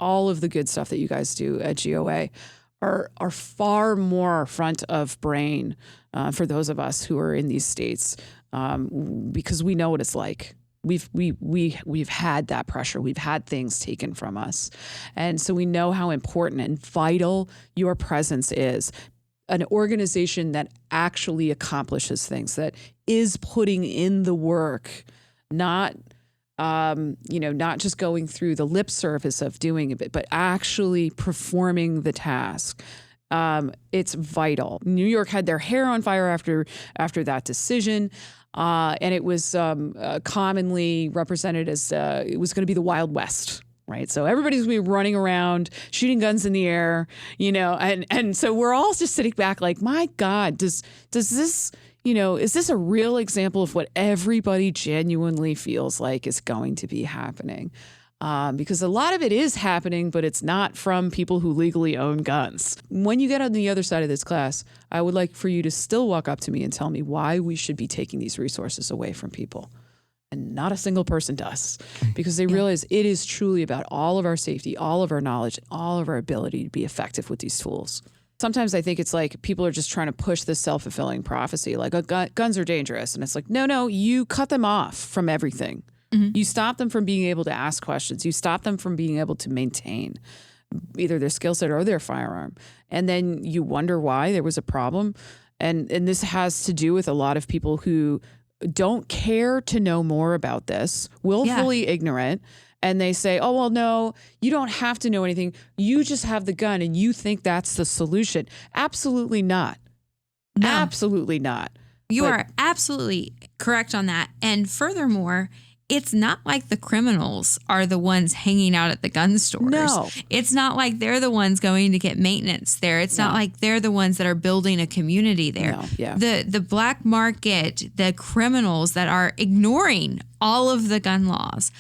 all of the good stuff that you guys do at GOA are far more front of brain for those of us who are in these states, because we know what it's like. We've had that pressure. We've had things taken from us. And so we know how important and vital your presence is. An organization that actually accomplishes things, that is putting in the work, not just going through the lip service of doing it, but actually performing the task. It's vital. New York had their hair on fire after that decision. And it was commonly represented as it was going to be the Wild West, right? So everybody's going to be running around, shooting guns in the air, and so we're all just sitting back like, my God, does this, is this a real example of what everybody genuinely feels like is going to be happening? Because a lot of it is happening, but it's not from people who legally own guns. When you get on the other side of this class, I would like for you to still walk up to me and tell me why we should be taking these resources away from people. And not a single person does, because they realize it is truly about all of our safety, all of our knowledge, all of our ability to be effective with these tools. Sometimes I think it's like people are just trying to push this self-fulfilling prophecy, like guns are dangerous. And it's like, no, you cut them off from everything. Mm-hmm. You stop them from being able to ask questions. You stop them from being able to maintain either their skill set or their firearm. And then you wonder why there was a problem. And this has to do with a lot of people who don't care to know more about this, willfully ignorant. And they say, oh, well, no, you don't have to know anything. You just have the gun and you think that's the solution. Absolutely not. No. Absolutely not. You are absolutely correct on that. And furthermore, it's not like the criminals are the ones hanging out at the gun stores. No. It's not like they're the ones going to get maintenance there. It's not like they're the ones that are building a community there. No. Yeah. The black market, the criminals that are ignoring all of the gun laws,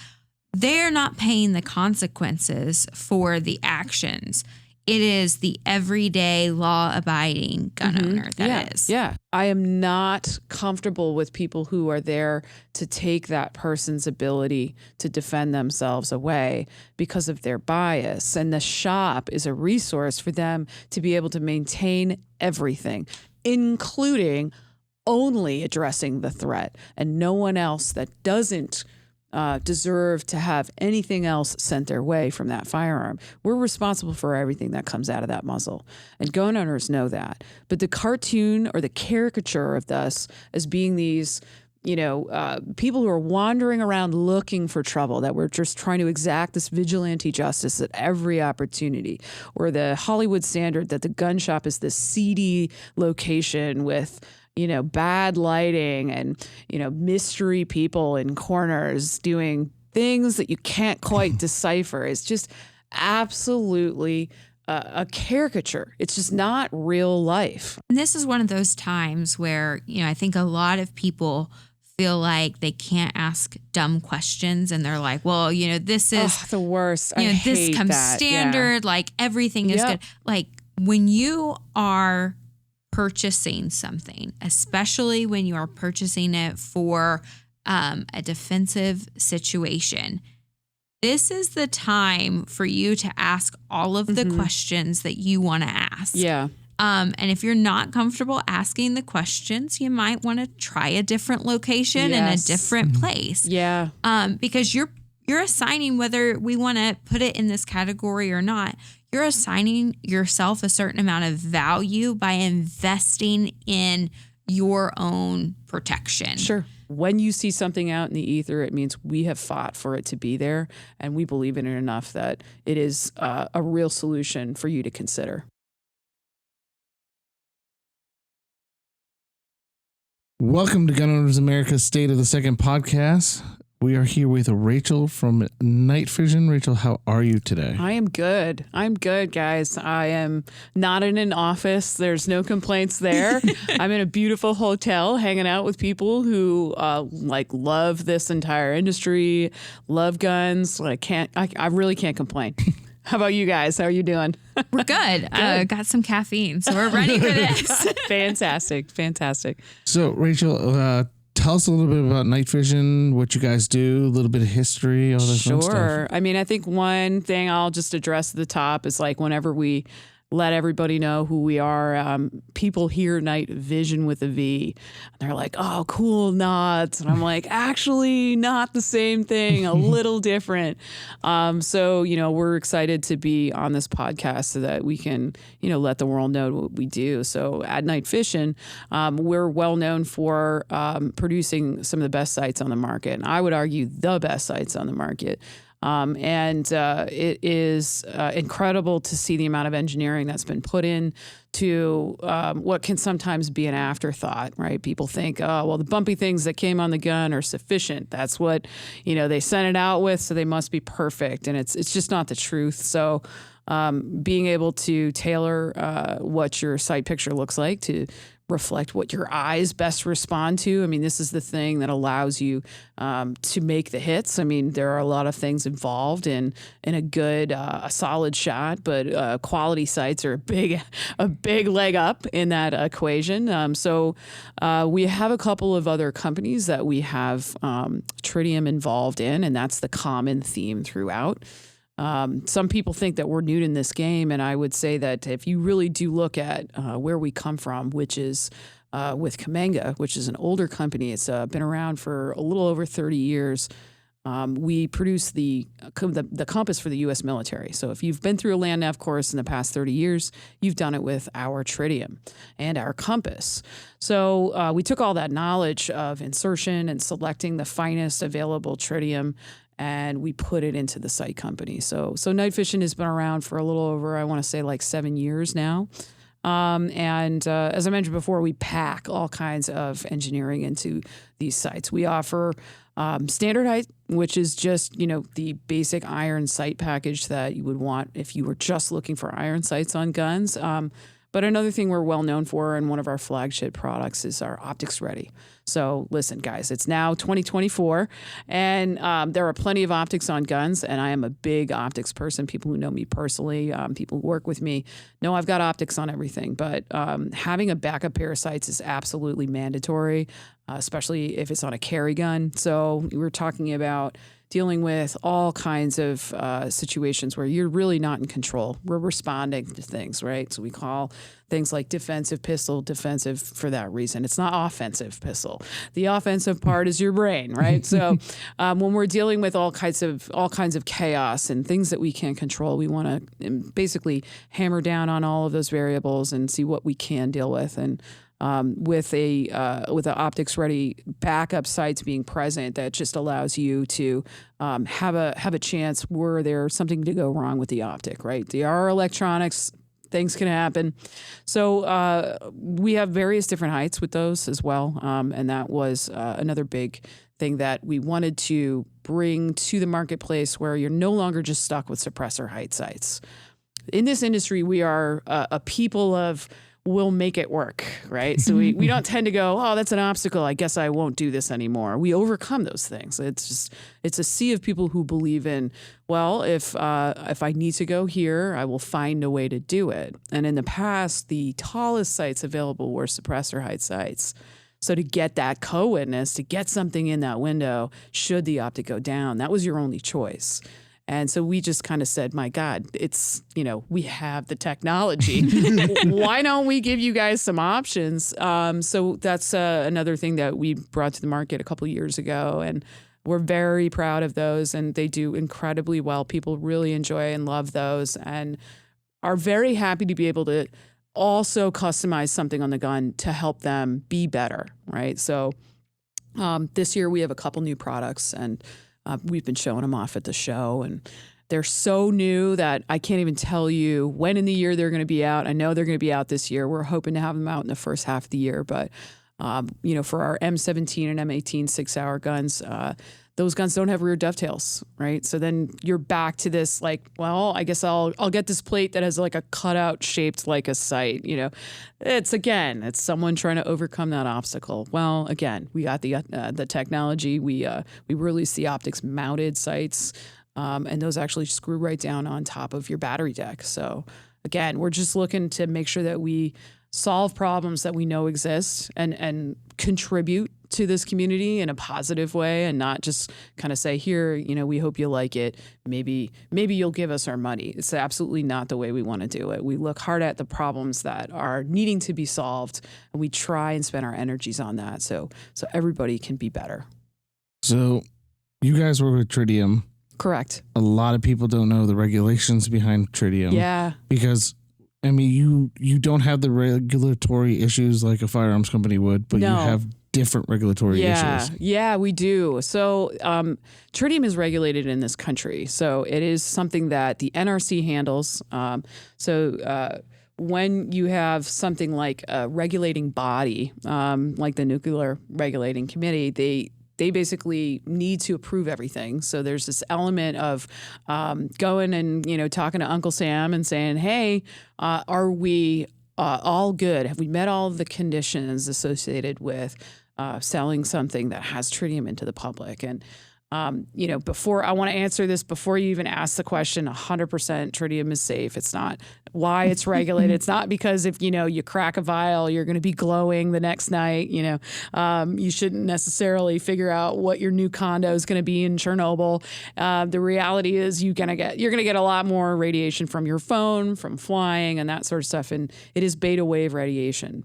they're not paying the consequences for the actions. It is the everyday law-abiding gun owner that is. Yeah. I am not comfortable with people who are there to take that person's ability to defend themselves away because of their bias. And the shop is a resource for them to be able to maintain everything, including only addressing the threat and no one else that doesn't deserve to have anything else sent their way from that firearm. We're responsible for everything that comes out of that muzzle. And gun owners know that. But the cartoon or the caricature of us as being these, people who are wandering around looking for trouble, that we're just trying to exact this vigilante justice at every opportunity, or the Hollywood standard that the gun shop is this seedy location with bad lighting and, mystery people in corners doing things that you can't quite decipher. It's just absolutely a caricature. It's just not real life. And this is one of those times where, I think a lot of people feel like they can't ask dumb questions and they're like, well, this is the worst. This comes standard, like everything is good. Like when you are purchasing something, especially when you are purchasing it for a defensive situation, this is the time for you to ask all of the questions that you want to ask. Yeah. And if you're not comfortable asking the questions, you might want to try a different location in a different place. Yeah. Because you're assigning, whether we want to put it in this category or not, you're assigning yourself a certain amount of value by investing in your own protection. Sure. When you see something out in the ether, it means we have fought for it to be there, and we believe in it enough that it is a real solution for you to consider. Welcome to Gun Owners America's State of the Second podcast. We are here with Rachel from Night Fision. Rachel, how are you today? I am good. I'm good, guys. I am not in an office. There's no complaints there. I'm in a beautiful hotel hanging out with people who love this entire industry, love guns. I really can't complain. How about you guys? How are you doing? We're good. Got some caffeine, so we're ready for this. Fantastic. So, Rachel, tell us a little bit about Night Fision, what you guys do, a little bit of history, all that fun stuff. Sure. I mean, I think one thing I'll just address at the top is like whenever we let everybody know who we are, people hear Night Vision with a V. They're like, oh, cool, nuts. And I'm like, actually, not the same thing, a little different. So, we're excited to be on this podcast so that we can, let the world know what we do. So at Night Fision, we're well known for producing some of the best sights on the market. And I would argue the best sights on the market. It is incredible to see the amount of engineering that's been put in to what can sometimes be an afterthought, right? People think, oh, well, the bumpy things that came on the gun are sufficient. That's what, they sent it out with, so they must be perfect. And it's just not the truth. So being able to tailor what your sight picture looks like to reflect what your eyes best respond to. I mean, this is the thing that allows you to make the hits. I mean, there are a lot of things involved in a good, a solid shot, but quality sights are a big leg up in that equation. So we have a couple of other companies that we have tritium involved in, and that's the common theme throughout. Some people think that we're new in this game, and I would say that if you really do look at where we come from, which is with Kamenga, which is an older company, it's been around for a little over 30 years. We produce the compass for the U.S. military. So if you've been through a land nav course in the past 30 years, you've done it with our tritium and our compass. So we took all that knowledge of insertion and selecting the finest available tritium, and we put it into the sight company. So Night Fision has been around for a little over, I want to say like 7 years now. As I mentioned before, we pack all kinds of engineering into these sights. We offer standard height, which is just, the basic iron sight package that you would want if you were just looking for iron sights on guns. But another thing we're well known for, and one of our flagship products, is our Optics Ready. So listen, guys, it's now 2024, and there are plenty of optics on guns, and I am a big optics person. People who know me personally, people who work with me, know I've got optics on everything. But having a backup pair of sights is absolutely mandatory, especially if it's on a carry gun. So we're talking about dealing with all kinds of situations where you're really not in control. We're responding to things, right? So we call things like defensive pistol defensive for that reason. It's not offensive pistol. The offensive part is your brain, right? So when we're dealing with all kinds of chaos and things that we can't control, we want to basically hammer down on all of those variables and see what we can deal with. And with the Optics Ready backup sights being present, that just allows you to have a chance were there something to go wrong with the optic, right? There are electronics, things can happen. So we have various different heights with those as well, and that was another big thing that we wanted to bring to the marketplace, where you're no longer just stuck with suppressor height sights. In this industry, we are a people of we'll make it work, right? So we don't tend to go, oh, that's an obstacle, I guess I won't do this anymore. We overcome those things. It's a sea of people who believe in, well, if I need to go here, I will find a way to do it. And in the past, the tallest sights available were suppressor height sights. So to get that co-witness, to get something in that window, should the optic go down, that was your only choice. And so we just kind of said, my God, it's, we have the technology. Why don't we give you guys some options? So that's another thing that we brought to the market a couple of years ago. And we're very proud of those. And they do incredibly well. People really enjoy and love those and are very happy to be able to also customize something on the gun to help them be better, right? So this year we have a couple new products, and we've been showing them off at the show, and they're so new that I can't even tell you when in the year they're going to be out. I know they're going to be out this year. We're hoping to have them out in the first half of the year. But, for our M17 and M18 6-hour guns, those guns don't have rear dovetails, right? So then you're back to this like, well, I guess I'll get this plate that has like a cutout shaped like a sight. It's someone trying to overcome that obstacle. Well, again, we got the technology. We released the optics mounted sights, and those actually screw right down on top of your battery deck. So again, we're just looking to make sure that we solve problems that we know exist and contribute to this community in a positive way, and not just kind of say, here, we hope you like it. Maybe you'll give us our money. It's absolutely not the way we want to do it. We look hard at the problems that are needing to be solved, and we try and spend our energies on that so everybody can be better. So you guys work with tritium. Correct. A lot of people don't know the regulations behind tritium. Yeah. Because you don't have the regulatory issues like a firearms company would, but you have different regulatory issues. Yeah, we do. So tritium is regulated in this country. So it is something that the NRC handles. When you have something like a regulating body, like the Nuclear Regulating Committee, they basically need to approve everything. So there's this element of going and talking to Uncle Sam and saying, hey, are we all good? Have we met all of the conditions associated with selling something that has tritium into the public? And before I want to answer this, before you even ask the question, 100% tritium is safe. It's not why it's regulated. It's not because if, you crack a vial, you're going to be glowing the next night. You shouldn't necessarily figure out what your new condo is going to be in Chernobyl. The reality is you're going to get a lot more radiation from your phone, from flying and that sort of stuff. And it is beta wave radiation,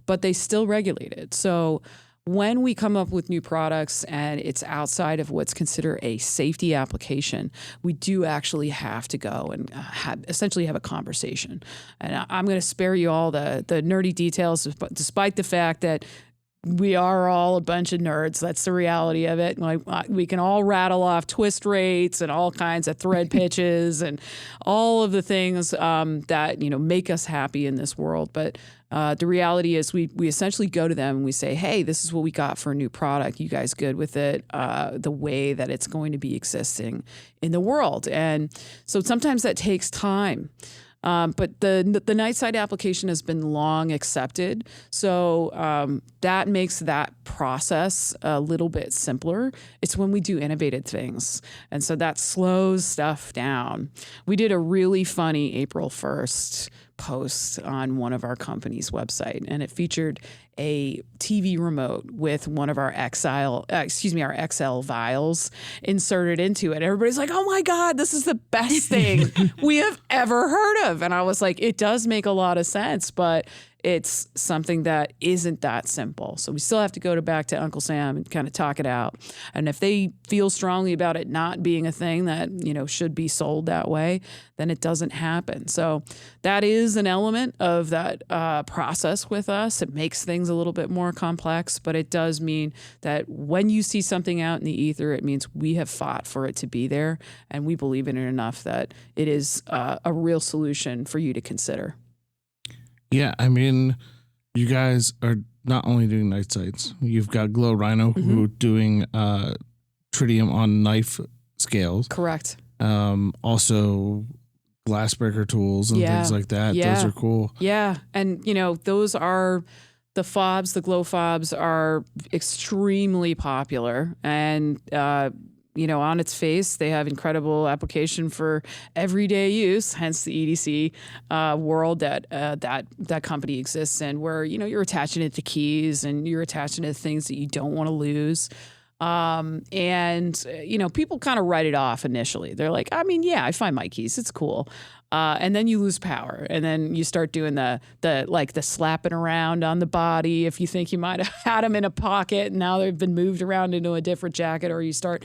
but they still regulate it. So when we come up with new products and it's outside of what's considered a safety application, we do actually have to go and essentially have a conversation. And I'm going to spare you all the nerdy details, despite the fact that we are all a bunch of nerds. That's the reality of it. Like we can all rattle off twist rates and all kinds of thread pitches and all of the things that make us happy in this world. But the reality is we essentially go to them and we say, hey, this is what we got for a new product. You guys good with it? The way that it's going to be existing in the world. And so sometimes that takes time. But the night sight application has been long accepted. So that makes that process a little bit simpler. It's when we do innovative things. And so that slows stuff down. We did a really funny April 1st post on one of our company's website, and it featured a TV remote with one of our XL vials inserted into it. Everybody's like, oh my God, this is the best thing we have ever heard of. And I was like, it does make a lot of sense, but it's something that isn't that simple. So we still have to go back to Uncle Sam and kind of talk it out. And if they feel strongly about it not being a thing that, should be sold that way, then it doesn't happen. So that is an element of that process with us. It makes things a little bit more complex, but it does mean that when you see something out in the ether, it means we have fought for it to be there, and we believe in it enough that it is a real solution for you to consider. Yeah, you guys are not only doing night sights. You've got Glow Rhino, who doing tritium on knife scales. Correct. Also glass breaker tools and things like that. Yeah. Those are cool. Yeah, and those are the Fobs. The Glow Fobs are extremely popular, and on its face, they have incredible application for everyday use, hence the EDC world that company exists in, where, you're attaching it to keys and you're attaching it to things that you don't want to lose. People kind of write it off initially. They're like, I find my keys. It's cool. And then you lose power, and then you start doing the slapping around on the body. If you think you might have had them in a pocket and now they've been moved around into a different jacket, or you start,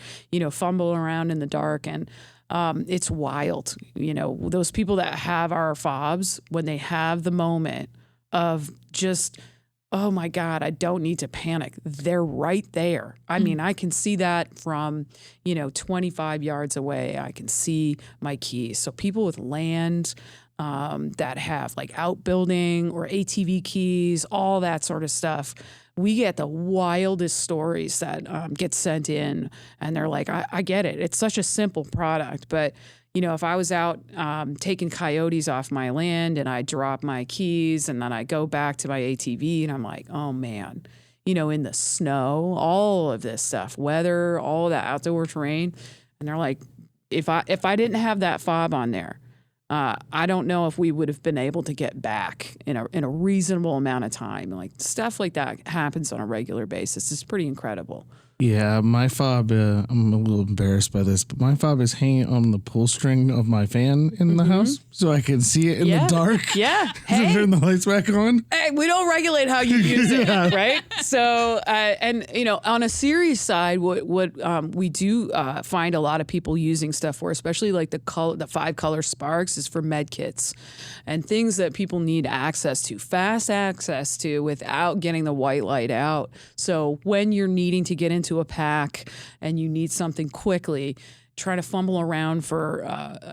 fumbling around in the dark, and it's wild. Those people that have our Fobs, when they have the moment of just, oh my God, I don't need to panic, they're right there. I can see that from, 25 yards away. I can see my keys. So people with land that have like outbuilding or ATV keys, all that sort of stuff, we get the wildest stories that get sent in, and they're like, I get it. It's such a simple product, but if I was out taking coyotes off my land and I drop my keys and then I go back to my ATV and I'm like, oh man, in the snow, all of this stuff, weather, all that outdoor terrain. And they're like, if I didn't have that fob on there, I don't know if we would have been able to get back in a reasonable amount of time. Like stuff like that happens on a regular basis. It's pretty incredible. Yeah, my fob, I'm a little embarrassed by this, but my fob is hanging on the pull string of my fan in the house so I can see it in the dark. Yeah. Hey. Turn the lights back on. Hey, we don't regulate how you use it, right? So, and on a serious side, what we do find a lot of people using stuff for, especially like the 5-color sparks, is for med kits and things that people need fast access to without getting the white light out. So when you're needing to get into a pack and you need something quickly, trying to fumble around for,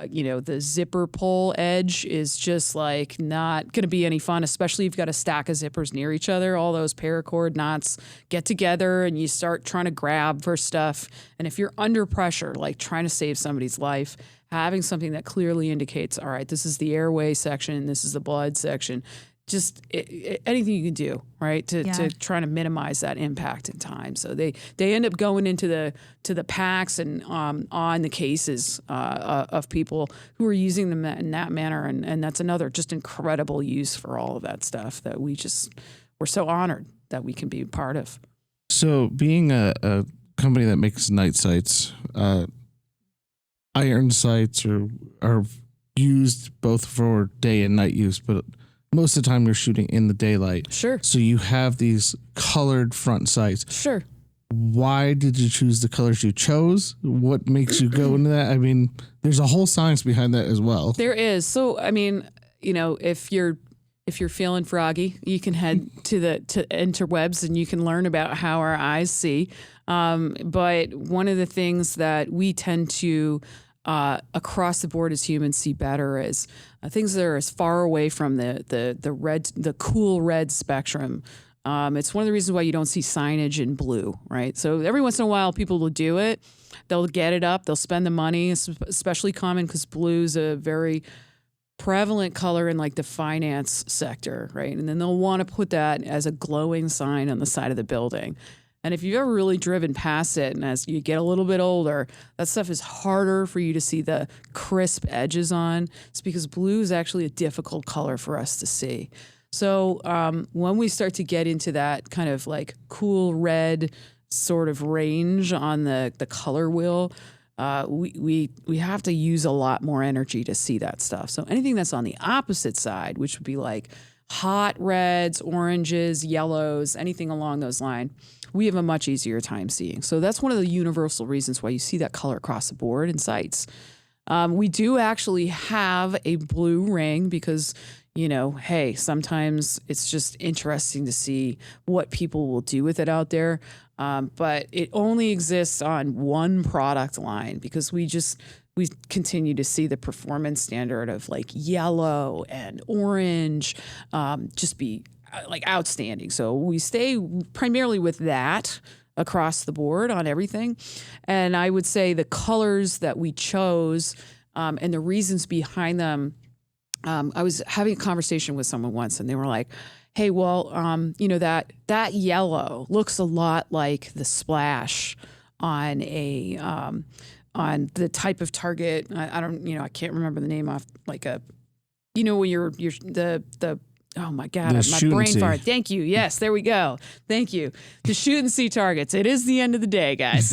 the zipper pull edge is just like not going to be any fun, especially if you've got a stack of zippers near each other. All those paracord knots get together and you start trying to grab for stuff. And if you're under pressure, like trying to save somebody's life, having something that clearly indicates, all right, this is the airway section, this is the blood section, just anything you can do, right, to try to minimize that impact in time. So they end up going into the packs and on the cases of people who are using them in that manner, and that's another just incredible use for all of that stuff that we're so honored that we can be part of. So being a company that makes night sights, iron sights are used both for day and night use, but most of the time you're shooting in the daylight. Sure. So you have these colored front sights. Sure. Why did you choose the colors you chose? What makes you go into that? I mean, there's a whole science behind that as well. There is. So, I mean, if you're feeling froggy, you can head to interwebs and you can learn about how our eyes see. But one of the things that we tend to across the board as humans see better is things that are as far away from the cool red spectrum. It's one of the reasons why you don't see signage in blue, right? So every once in a while, people will do it. They'll get it up. They'll spend the money. It's especially common because blue is a very prevalent color in like the finance sector, right? And then they'll want to put that as a glowing sign on the side of the building. And if you've ever really driven past it, and as you get a little bit older, that stuff is harder for you to see the crisp edges on. It's because blue is actually a difficult color for us to see. So when we start to get into that kind of like cool red sort of range on the color wheel, we have to use a lot more energy to see that stuff. So anything that's on the opposite side, which would be like hot reds, oranges, yellows, anything along those lines, we have a much easier time seeing. So that's one of the universal reasons why you see that color across the board in sights. We do actually have a blue ring because, hey, sometimes it's just interesting to see what people will do with it out there. But it only exists on one product line because we continue to see the performance standard of like yellow and orange just be like outstanding. So we stay primarily with that across the board on everything. And I would say the colors that we chose and the reasons behind them, I was having a conversation with someone once and they were like, hey, well, that yellow looks a lot like the splash on on the type of target. I can't remember the name off like when you're the oh my God, my brain farted. Thank you. Yes, there we go. Thank you. The shoot and see targets. It is the end of the day, guys.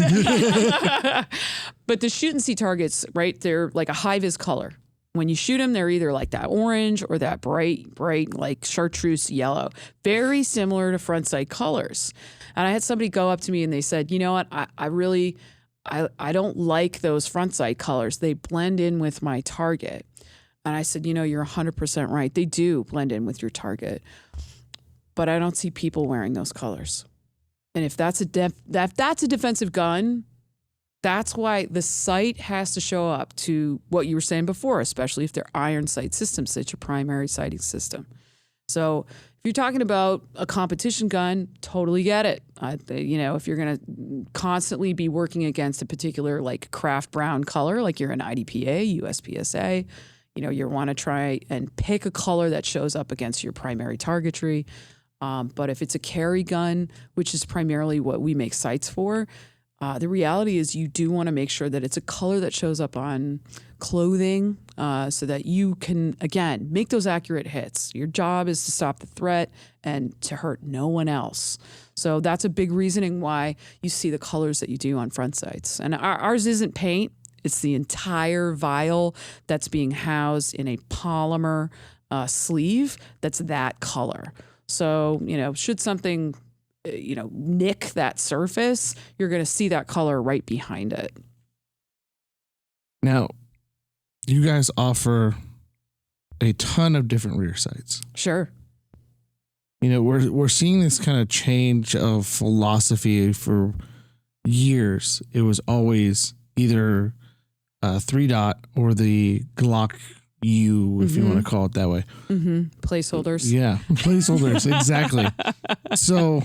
But the shoot and see targets, right? They're like a high vis color. When you shoot them, they're either like that orange or that bright, like chartreuse yellow. Very similar to front sight colors. And I had somebody go up to me and they said, you know what? I don't like those front sight colors. They blend in with my target. And I said, you're 100% right. They do blend in with your target. But I don't see people wearing those colors. And if that's a defensive gun, that's why the sight has to show up to what you were saying before, especially if they're iron sight systems, that's your primary sighting system. So if you're talking about a competition gun, totally get it. If you're going to constantly be working against a particular like craft brown color, like you're an IDPA, USPSA, you want to try and pick a color that shows up against your primary targetry. But if it's a carry gun, which is primarily what we make sights for, The reality is you do want to make sure that it's a color that shows up on clothing so that you can, again, make those accurate hits. Your job is to stop the threat and to hurt no one else. So that's a big reasoning why you see the colors that you do on front sights. And ours isn't paint. It's the entire vial that's being housed in a polymer sleeve that's that color. So, should something nick that surface, you're going to see that color right behind it. Now, you guys offer a ton of different rear sights. Sure. We're seeing this kind of change of philosophy for years. It was always either 3-dot or the Glock U, if you want to call it that way. Placeholders. Yeah, placeholders, exactly. So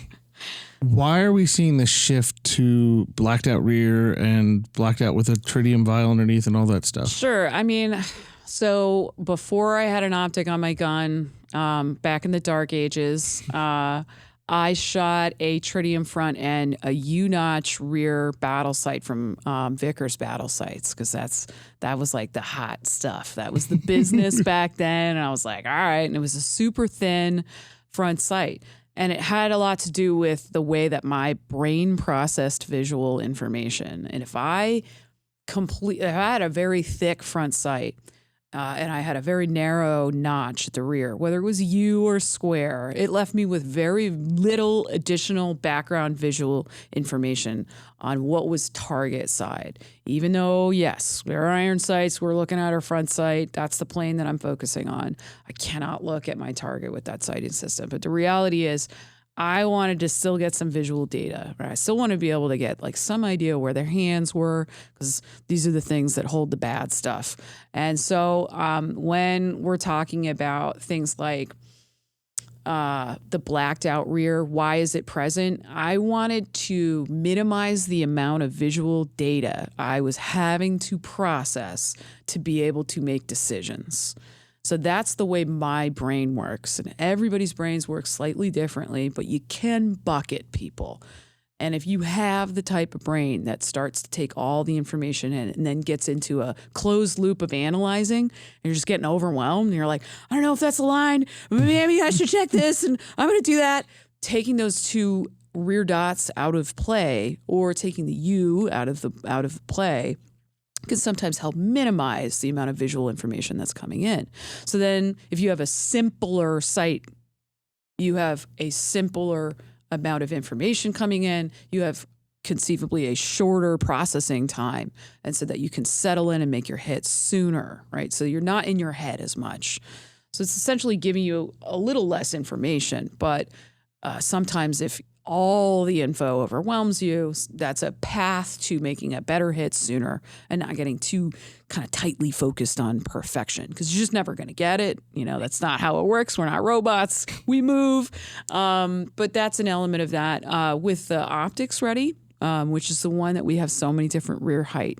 why are we seeing this shift to blacked out rear and blacked out with a tritium vial underneath and all that stuff? Sure. I mean, so before I had an optic on my gun, back in the dark ages, I shot a tritium front and a U-notch rear battle sight from Vickers Battle Sights, because that was like the hot stuff. That was the business back then. And I was like, all right. And it was a super thin front sight. And it had a lot to do with the way that my brain processed visual information. And if I had a very thick front sight, and I had a very narrow notch at the rear, whether it was U or square, it left me with very little additional background visual information on what was target side. Even though, yes, we're iron sights, we're looking at our front sight, that's the plane that I'm focusing on. I cannot look at my target with that sighting system. But the reality is, I wanted to still get some visual data, right? I still want to be able to get like some idea where their hands were, because these are the things that hold the bad stuff. And so when we're talking about things like the blacked out rear, why is it present? I wanted to minimize the amount of visual data I was having to process to be able to make decisions. So that's the way my brain works. And everybody's brains work slightly differently, but you can bucket people. And if you have the type of brain that starts to take all the information in and then gets into a closed loop of analyzing, and you're just getting overwhelmed, and you're like, I don't know if that's a line, maybe I should check this, and I'm going to do that. Taking those two rear dots out of play, or taking the U out of play, can sometimes help minimize the amount of visual information that's coming in. So then if you have a simpler sight, you have a simpler amount of information coming in, you have conceivably a shorter processing time, and so that you can settle in and make your hits sooner, right? So you're not in your head as much. So it's essentially giving you a little less information, but sometimes if all the info overwhelms you, that's a path to making a better hit sooner and not getting too kind of tightly focused on perfection, because you're just never going to get it. That's not how it works. We're not robots. We move. But that's an element of that. With the optics ready, which is the one that we have so many different rear height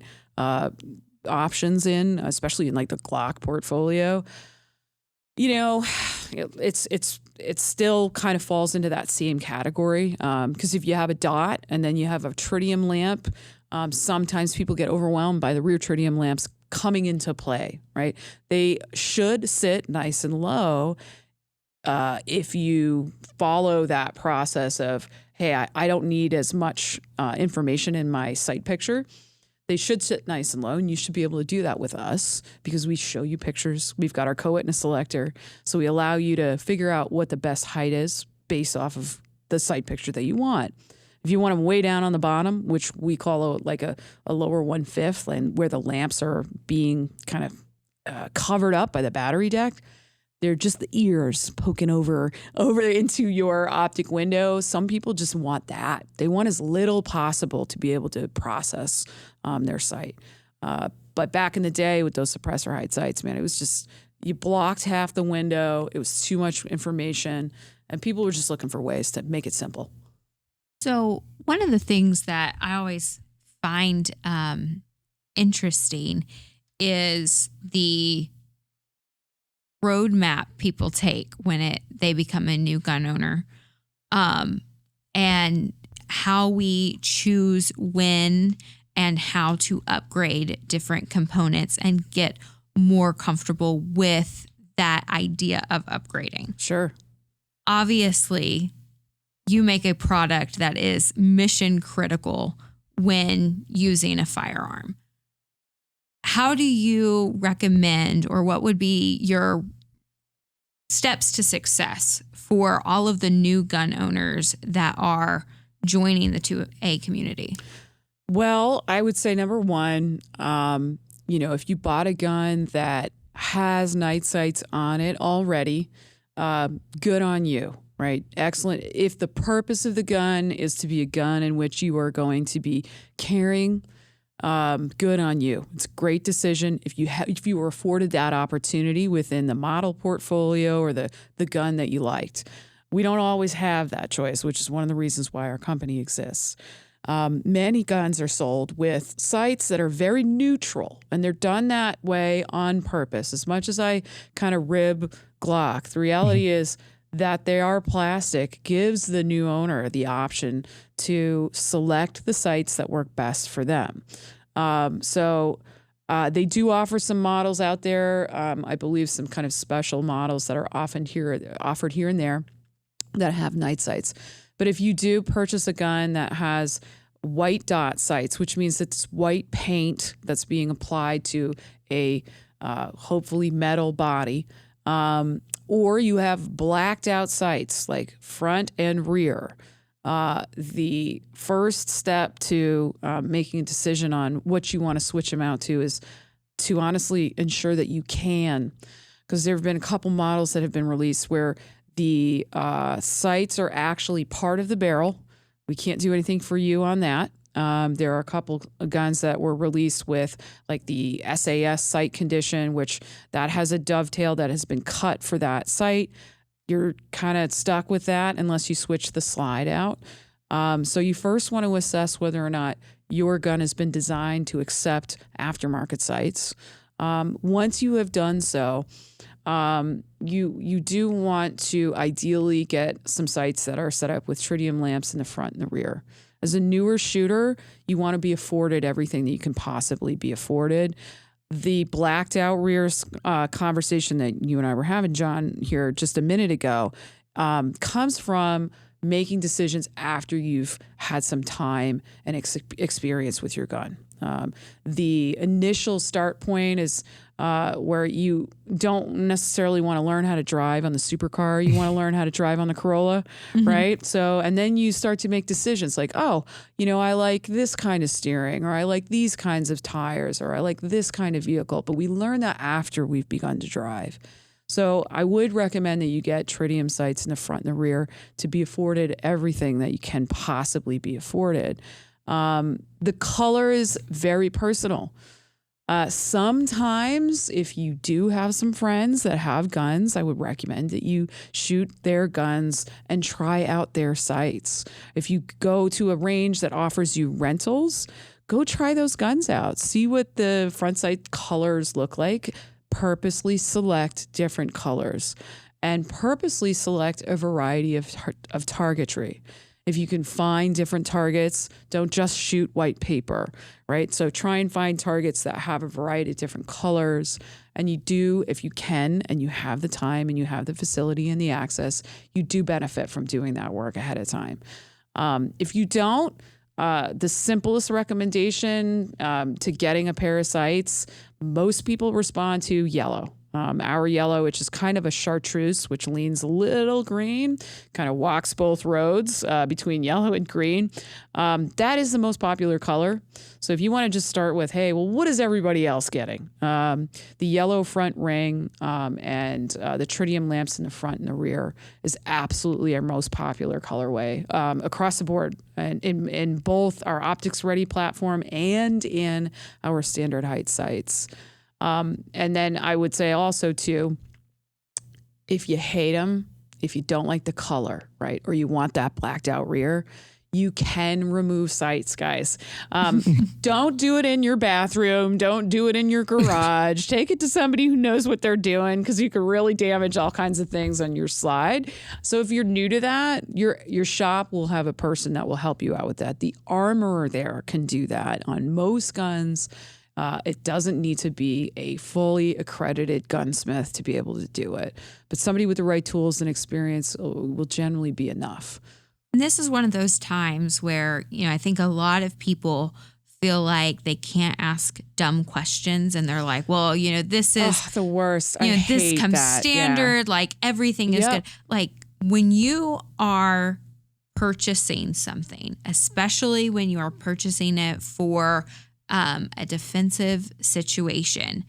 options in, especially in like the Glock portfolio, it still kind of falls into that same category, because if you have a dot and then you have a tritium lamp, sometimes people get overwhelmed by the rear tritium lamps coming into play, right? They should sit nice and low if you follow that process of, hey, I don't need as much information in my sight picture. They should sit nice and low, and you should be able to do that with us because we show you pictures. We've got our co-witness selector, so we allow you to figure out what the best height is based off of the sight picture that you want. If you want them way down on the bottom, which we call a lower 1/5, and where the lamps are being kind of covered up by the battery deck, they're just the ears poking over into your optic window. Some people just want that. They want as little possible to be able to process their sight. But back in the day with those suppressor height sights, man, it was just, you blocked half the window. It was too much information, and people were just looking for ways to make it simple. So one of the things that I always find interesting is the roadmap people take when they become a new gun owner. And how we choose when and how to upgrade different components and get more comfortable with that idea of upgrading. Sure. Obviously, you make a product that is mission critical when using a firearm. How do you recommend, or what would be your steps to success for all of the new gun owners that are joining the 2A community? Well, I would say number one, if you bought a gun that has night sights on it already, good on you, right? Excellent. If the purpose of the gun is to be a gun in which you are going to be carrying, good on you. It's a great decision. If you were afforded that opportunity within the model portfolio or the gun that you liked. We don't always have that choice, which is one of the reasons why our company exists. Many guns are sold with sights that are very neutral, and they're done that way on purpose. As much as I kind of rib Glock, the reality is that they are plastic gives the new owner the option to select the sights that work best for them. They do offer some models out there. I believe some kind of special models that are often offered here and there that have night sights. But if you do purchase a gun that has white dot sights, which means it's white paint that's being applied to a hopefully metal body, or you have blacked out sights like front and rear, the first step to making a decision on what you want to switch them out to is to honestly ensure that you can, because there have been a couple models that have been released where the sights are actually part of the barrel. We can't do anything for you on that. There are a couple of guns that were released with like the SAS sight condition, which that has a dovetail that has been cut for that sight. You're kind of stuck with that unless you switch the slide out. So you first want to assess whether or not your gun has been designed to accept aftermarket sights. Once you have done so, you do want to ideally get some sights that are set up with tritium lamps in the front and the rear. As a newer shooter, you want to be afforded everything that you can possibly be afforded. The blacked out rears conversation that you and I were having, John, here just a minute ago, comes from making decisions after you've had some time and experience with your gun. The initial start point is where you don't necessarily want to learn how to drive on the supercar. You want to learn how to drive on the Corolla, right? So, and then you start to make decisions like, oh, I like this kind of steering, or I like these kinds of tires, or I like this kind of vehicle. But we learn that after we've begun to drive. So I would recommend that you get tritium sights in the front and the rear to be afforded everything that you can possibly be afforded. The color is very personal. Sometimes if you do have some friends that have guns, I would recommend that you shoot their guns and try out their sights. If you go to a range that offers you rentals, go try those guns out. See what the front sight colors look like. Purposely select different colors and purposely select a variety of targetry. If you can find different targets, don't just shoot white paper, right? So try and find targets that have a variety of different colors. And you do, if you can, and you have the time and you have the facility and the access, you do benefit from doing that work ahead of time. If you don't, the simplest recommendation to getting a pair of sights, most people respond to yellow. Our yellow, which is kind of a chartreuse, which leans a little green, kind of walks both roads between yellow and green. That is the most popular color. So if you want to just start with, hey, well, what is everybody else getting? The yellow front ring and the tritium lamps in the front and the rear is absolutely our most popular colorway across the board, and in both our Optics Ready platform and in our standard height sights. And then I would say also too, if you hate them, if you don't like the color, right, or you want that blacked out rear, You can remove sights, guys. Don't do it in your bathroom. Don't do it in your garage. Take it to somebody who knows what they're doing, because you could really damage all kinds of things on your slide. So if you're new to that, your shop will have a person that will help you out with that. The armorer there can do that on most guns. It doesn't need to be a fully accredited gunsmith to be able to do it. But somebody with the right tools and experience will generally be enough. And this is one of those times where, I think a lot of people feel like they can't ask dumb questions, and they're like, well, this is the worst. This comes standard, like everything is good. Like when you are purchasing something, especially when you are purchasing it for a defensive situation,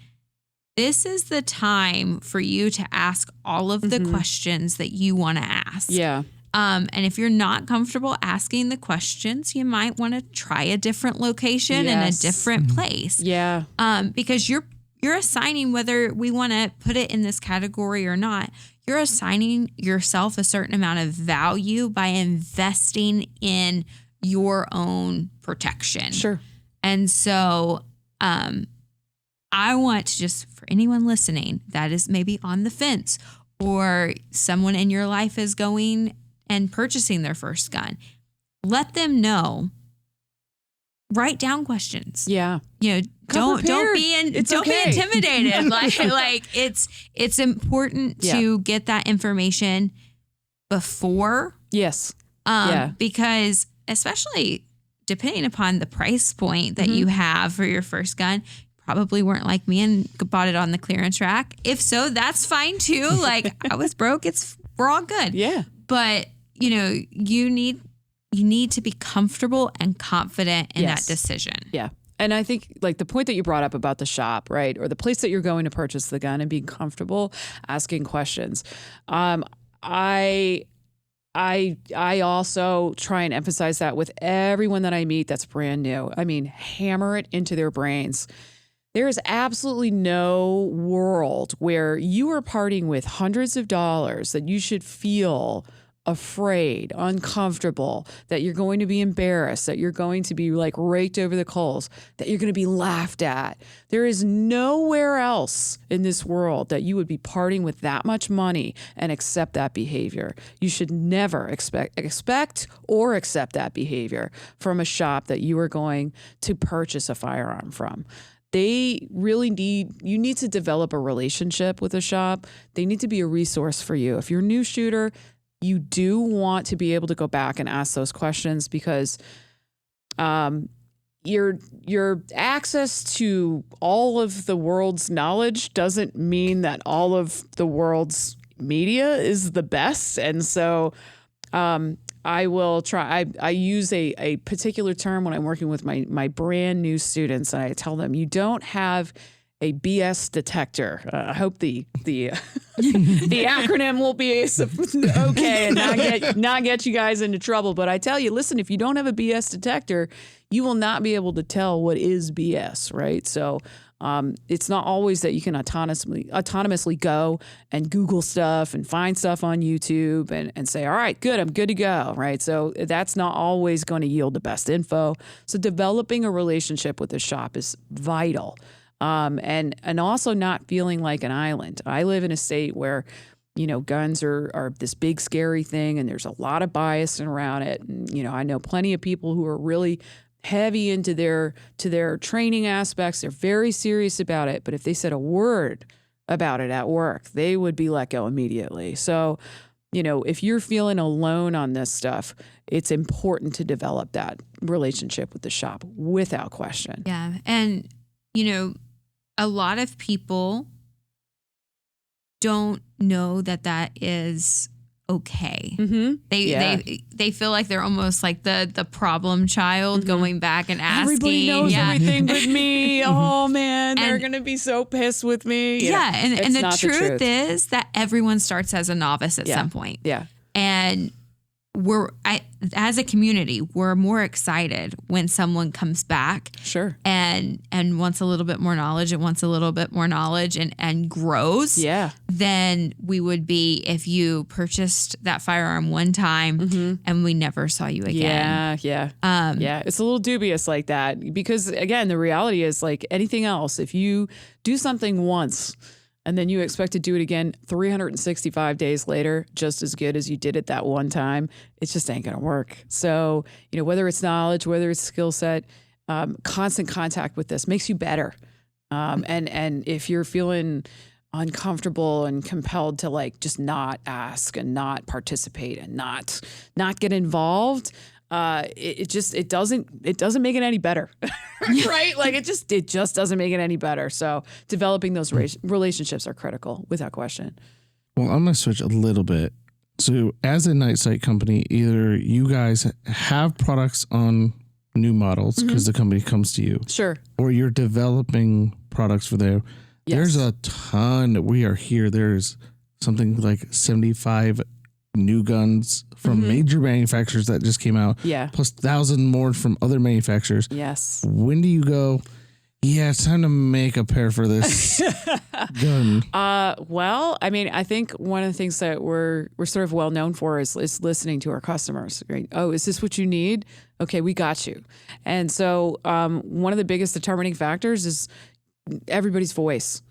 this is the time for you to ask all of the questions that you want to ask. Yeah. And if you're not comfortable asking the questions, you might want to try a different location in a different place. Yeah. Because you're assigning, whether we want to put it in this category or not, you're assigning yourself a certain amount of value by investing in your own protection. Sure. And so I want to just, for anyone listening that is maybe on the fence, or someone in your life is going and purchasing their first gun, let them know. Write down questions. Yeah. Don't be intimidated. like it's important to get that information before. Yes. Because especially depending upon the price point that you have for your first gun, probably weren't like me and bought it on the clearance rack. If so, that's fine too. Like I was broke. We're all good. Yeah. But you need to be comfortable and confident in that decision. Yeah. And I think like the point that you brought up about the shop, right? Or the place that you're going to purchase the gun, and being comfortable asking questions. I also try and emphasize that with everyone that I meet that's brand new. I mean, hammer it into their brains. There is absolutely no world where you are parting with hundreds of dollars that you should feel afraid, uncomfortable, that you're going to be embarrassed, that you're going to be like raked over the coals, that you're going to be laughed at. There is nowhere else in this world that you would be parting with that much money and accept that behavior. You should never expect or accept that behavior from a shop that you are going to purchase a firearm from. You need to develop a relationship with a shop. They need to be a resource for you. If you're a new shooter, you do want to be able to go back and ask those questions, because your access to all of the world's knowledge doesn't mean that all of the world's media is the best. And so I will try. I use a particular term when I'm working with my brand new students, and I tell them, you don't have a BS detector. I hope the acronym will be okay and not get you guys into trouble. But I tell you, listen, if you don't have a BS detector, you will not be able to tell what is BS, right? So it's not always that you can autonomously go and Google stuff and find stuff on YouTube and say, all right, good, I'm good to go, right? So that's not always going to yield the best info. So developing a relationship with the shop is vital. And also not feeling like an island. I live in a state where, guns are this big, scary thing, and there's a lot of bias around it. And, I know plenty of people who are really heavy into their training aspects. They're very serious about it. But if they said a word about it at work, they would be let go immediately. So, if you're feeling alone on this stuff, it's important to develop that relationship with the shop without question. Yeah. And, a lot of people don't know that is okay. Mm-hmm. They feel like they're almost like the problem child, going back and asking. Everybody knows everything but me. Oh man, they're gonna be so pissed with me. Yeah, and the truth is that everyone starts as a novice at some point. Yeah, and as a community, we're more excited when someone comes back. Sure. And wants a little bit more knowledge and grows. Yeah. Than we would be if you purchased that firearm one time and we never saw you again. Yeah. It's a little dubious like that because again, the reality is like anything else, if you do something once and then you expect to do it again 365 days later, just as good as you did it that one time, it just ain't going to work. So, whether it's knowledge, whether it's skill set, constant contact with this makes you better. And if you're feeling uncomfortable and compelled to like just not ask and not participate and not get involved, it doesn't make it any better. Right? Like it just doesn't make it any better. So developing those relationships are critical without question. Well, I'm going to switch a little bit. So as a night sight company, either you guys have products on new models because the company comes to you. Sure. Or you're developing products for them. Yes. There's a ton. We are here. There's something like 75 new guns from major manufacturers that just came out. Yeah. Plus 1,000 more from other manufacturers. Yes. When do you go, yeah, it's time to make a pair for this gun? Well, I mean, I think one of the things that we're sort of well known for is listening to our customers, right? Oh, is this what you need? Okay, we got you. And so one of the biggest determining factors is everybody's voice,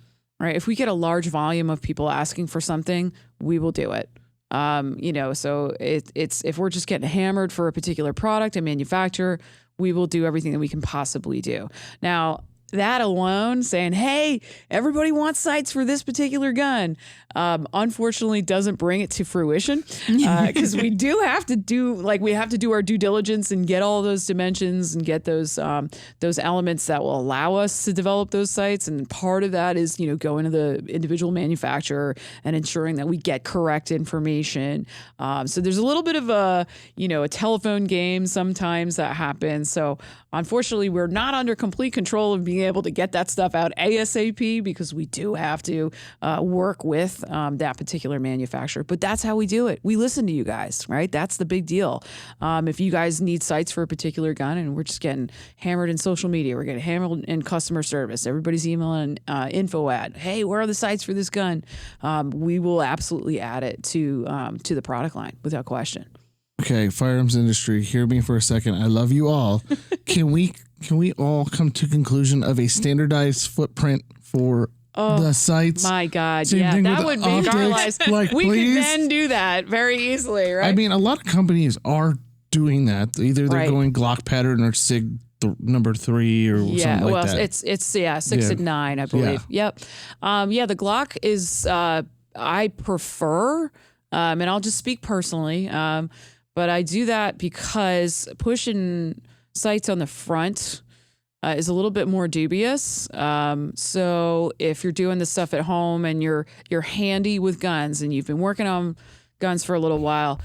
right? If we get a large volume of people asking for something, we will do it. So it's if we're just getting hammered for a particular product and manufacturer, we will do everything that we can possibly do. Now, that alone, saying, hey, everybody wants sights for this particular gun, unfortunately doesn't bring it to fruition because we have to do our due diligence and get all those dimensions and get those elements that will allow us to develop those sights. And part of that is, going to the individual manufacturer and ensuring that we get correct information. So there's a little bit of a telephone game sometimes that happens. So unfortunately, we're not under complete control of being able to get that stuff out ASAP because we do have to work with that particular manufacturer. But that's how we do it. We listen to you guys, right? That's the big deal. If you guys need sights for a particular gun and we're just getting hammered in social media, we're getting hammered in customer service, everybody's emailing info at, hey, where are the sights for this gun? We will absolutely add it to the product line without question. Okay, firearms industry, hear me for a second. I love you all. Can we all come to conclusion of a standardized footprint for the sights? My God, Same that would make our lives. Like, we please? could then do that very easily, right? I mean, a lot of companies are doing that. Either they're Right. going Glock pattern or SIG number 3 or something like that. It's 6 and 9, I believe. Yeah. Yep. The Glock is I prefer, and I'll just speak personally. But I do that because pushing sights on the front is a little bit more dubious. So if you're doing this stuff at home and you're handy with guns and you've been working on guns for a little while,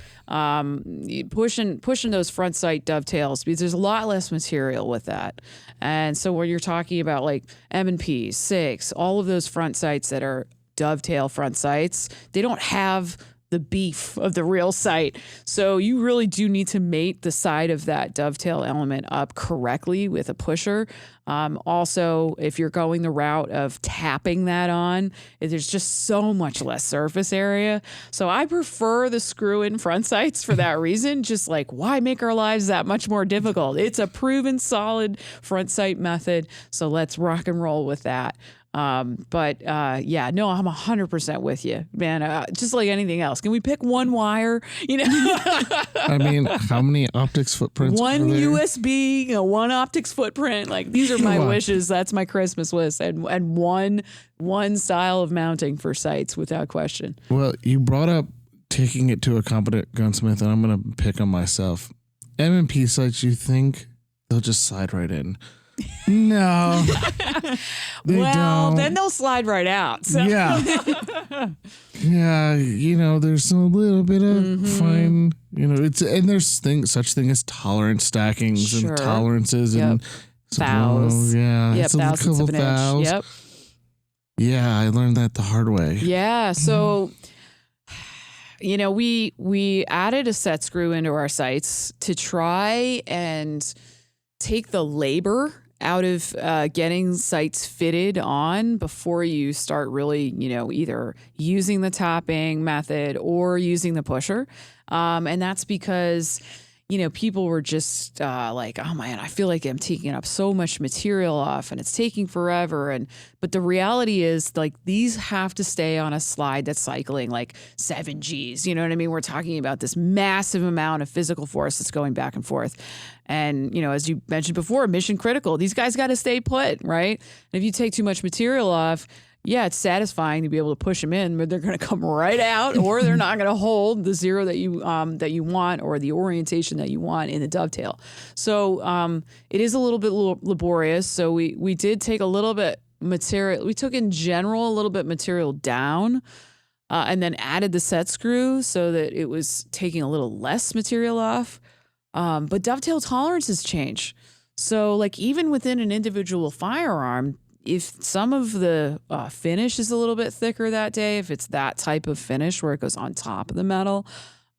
pushing those front sight dovetails because there's a lot less material with that. And so when you're talking about like M&P, 6, all of those front sights that are dovetail front sights, they don't have the beef of the real sight. So you really do need to mate the side of that dovetail element up correctly with a pusher. Also, if you're going the route of tapping that on, there's just so much less surface area. So I prefer the screw-in front sights for that reason. Just like, why make our lives that much more difficult? It's a proven solid front sight method. So let's rock and roll with that. I'm 100% with you, man. Just like anything else. Can we pick one wire? I mean, how many optics footprints? One USB, one optics footprint. Like these are my wishes. That's my Christmas list. And one style of mounting for sights without question. Well, you brought up taking it to a competent gunsmith, and I'm going to pick on myself. M&P sights, you think they'll just slide right in? No. Well, then they'll slide right out. So. Yeah. Yeah, there's a little bit of fine, there's such thing as tolerance stackings and tolerances and thous. It's a thousandths couple of an thous. inch. Yep. Yeah, I learned that the hard way. Yeah. So we added a set screw into our sights to try and take the labor out of getting sights fitted on before you start really, either using the tapping method or using the pusher. And that's because, people were just like, oh man, I feel like I'm taking up so much material off and it's taking forever. But the reality is, like, these have to stay on a slide that's cycling like 7 Gs. You know what I mean? We're talking about this massive amount of physical force that's going back and forth. And, as you mentioned before, mission critical. These guys got to stay put, right? And if you take too much material off, yeah, it's satisfying to be able to push them in, but they're going to come right out, or they're not going to hold the zero that you want, or the orientation that you want in the dovetail. So it is a little bit laborious. So we did take a little bit material. We took in general a little bit material down, and then added the set screw so that it was taking a little less material off. But dovetail tolerances change. So like even within an individual firearm, if some of the finish is a little bit thicker that day, if it's that type of finish where it goes on top of the metal,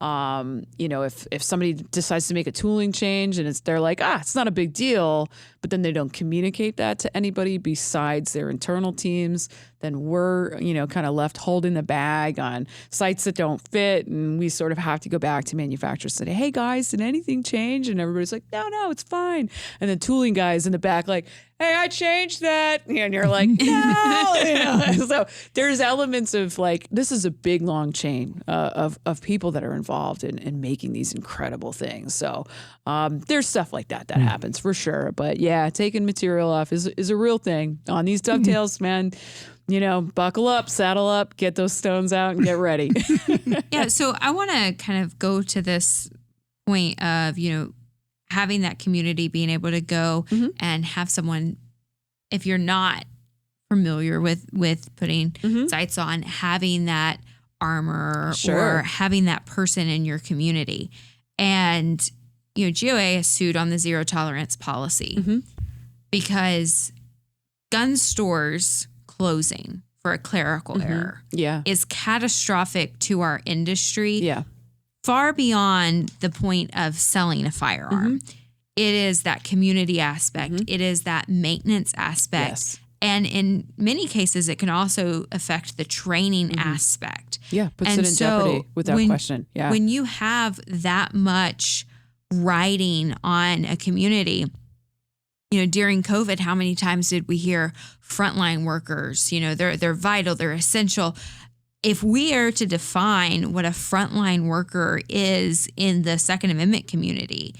if somebody decides to make a tooling change and they're like, it's not a big deal, but then they don't communicate that to anybody besides their internal teams, then we're, kind of left holding the bag on sites that don't fit. And we sort of have to go back to manufacturers and say, hey guys, did anything change? And everybody's like, no, it's fine. And then tooling guys in the back like, hey, I changed that. And you're like, no. So there's elements of like, this is a big, long chain of people that are involved in making these incredible things. So there's stuff like that happens for sure. But yeah, taking material off is a real thing on these dovetails, man. Buckle up, saddle up, get those stones out and get ready. Yeah. So I want to kind of go to this point of, having that community, being able to go and have someone, if you're not familiar with putting sights on, having that armor or having that person in your community. And, GOA has sued on the zero tolerance policy because gun stores closing for a clerical error is catastrophic to our industry. Yeah. Far beyond the point of selling a firearm. It is that community aspect. It is that maintenance aspect. Yes. And in many cases, it can also affect the training aspect. Yeah, puts it in jeopardy without question. Yeah. When you have that much riding on a community, during COVID, how many times did we hear frontline workers, they're vital, they're essential. If we are to define what a frontline worker is in the Second Amendment community,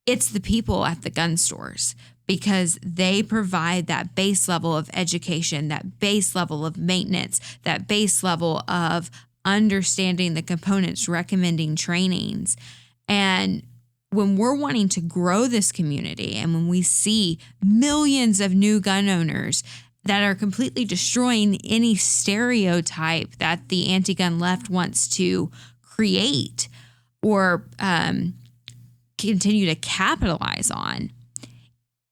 it's the people at the gun stores, because they provide that base level of education, that base level of maintenance, that base level of understanding the components, recommending trainings. And when we're wanting to grow this community, and when we see millions of new gun owners that are completely destroying any stereotype that the anti-gun left wants to create or continue to capitalize on,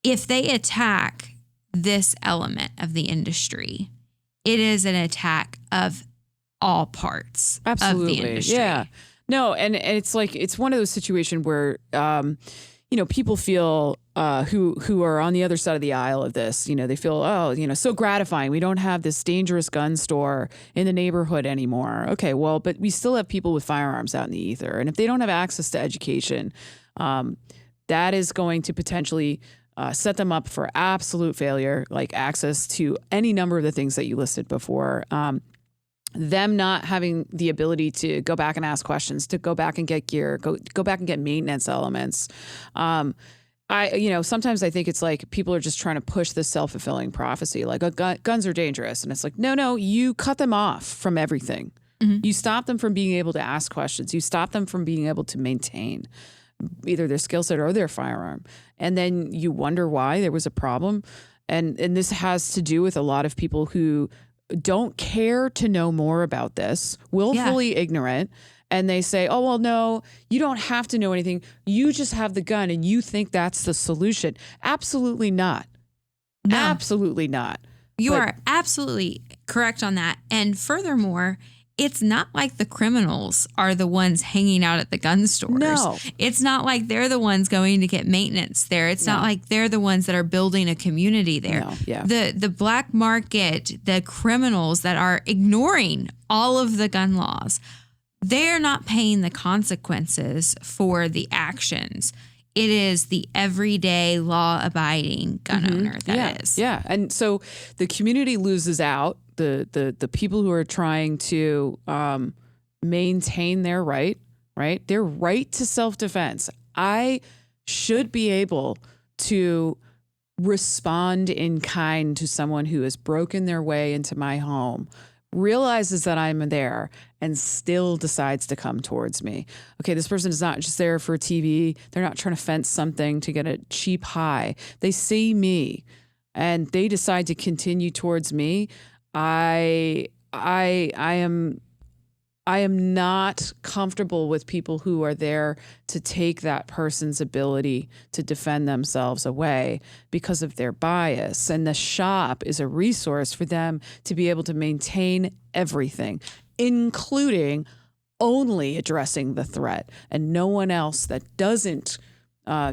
if they attack this element of the industry, it is an attack of all parts of the industry. Yeah. No, and it's like, it's one of those situations where, people feel who are on the other side of the aisle of this, they feel, so gratifying. We don't have this dangerous gun store in the neighborhood anymore. Okay, well, but we still have people with firearms out in the ether. And if they don't have access to education, that is going to potentially set them up for absolute failure, like access to any number of the things that you listed before. Them not having the ability to go back and ask questions, to go back and get gear, go back and get maintenance elements. Sometimes I think it's like people are just trying to push this self-fulfilling prophecy, like guns are dangerous. And it's like, no, you cut them off from everything. You stop them from being able to ask questions. You stop them from being able to maintain either their skill set or their firearm. And then you wonder why there was a problem. And this has to do with a lot of people who don't care to know more about this, willfully ignorant. And they say, oh, well, no, you don't have to know anything. You just have the gun and you think that's the solution. Absolutely not. No. Absolutely not. You are absolutely correct on that. And furthermore, it's not like the criminals are the ones hanging out at the gun stores. No. It's not like they're the ones going to get maintenance there. It's not like they're the ones that are building a community there. No. Yeah. The black market, the criminals that are ignoring all of the gun laws, they're not paying the consequences for the actions. It is the everyday law-abiding gun owner that is. Yeah, and so the community loses out. The people who are trying to maintain their right, their right to self-defense. I should be able to respond in kind to someone who has broken their way into my home, realizes that I'm there, and still decides to come towards me. Okay, this person is not just there for TV. They're not trying to fence something to get a cheap high. They see me and they decide to continue towards me. I am not comfortable with people who are there to take that person's ability to defend themselves away because of their bias. And the shop is a resource for them to be able to maintain everything, including only addressing the threat and no one else that doesn't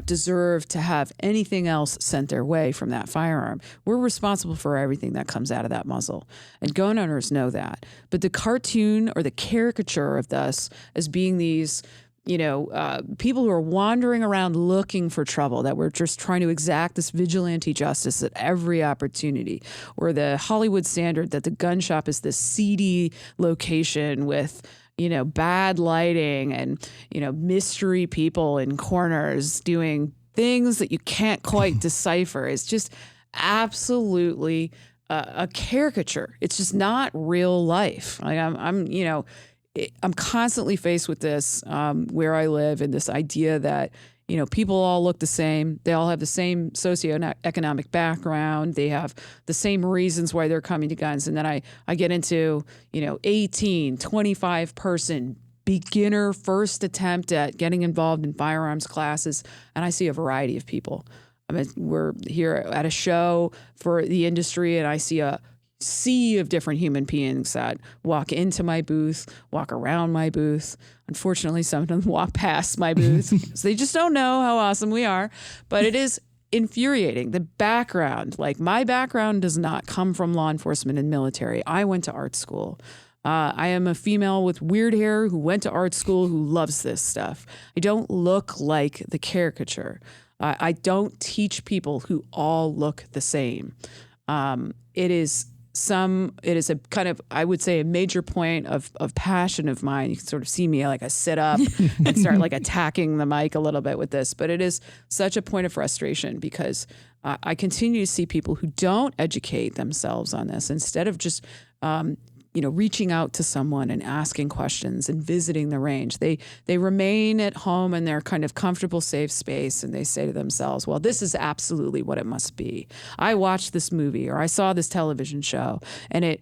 deserve to have anything else sent their way from that firearm. We're responsible for everything that comes out of that muzzle. And gun owners know that. But the cartoon or the caricature of us as being these, people who are wandering around looking for trouble, that we're just trying to exact this vigilante justice at every opportunity, or the Hollywood standard that the gun shop is this seedy location with bad lighting and, mystery people in corners doing things that you can't quite decipher. It's just absolutely a caricature. It's just not real life. Like I'm constantly faced with this where I live, and this idea that people all look the same. They all have the same socioeconomic background. They have the same reasons why they're coming to guns. And then I get into, 18, 25 person beginner first attempt at getting involved in firearms classes. And I see a variety of people. I mean, we're here at a show for the industry, and I see a sea of different human beings that walk into my booth, walk around my booth. Unfortunately, some of them walk past my booth because they just don't know how awesome we are. But it is infuriating. The background, like my background does not come from law enforcement and military. I went to art school. I am a female with weird hair who went to art school who loves this stuff. I don't look like the caricature. I don't teach people who all look the same. It is a kind of, I would say, a major point of passion of mine. You can sort of see me like I sit up and start like attacking the mic a little bit with this, but it is such a point of frustration because I continue to see people who don't educate themselves on this instead of just, reaching out to someone and asking questions and visiting the range. They remain at home in their kind of comfortable, safe space, and they say to themselves, well, this is absolutely what it must be. I watched this movie or I saw this television show, and it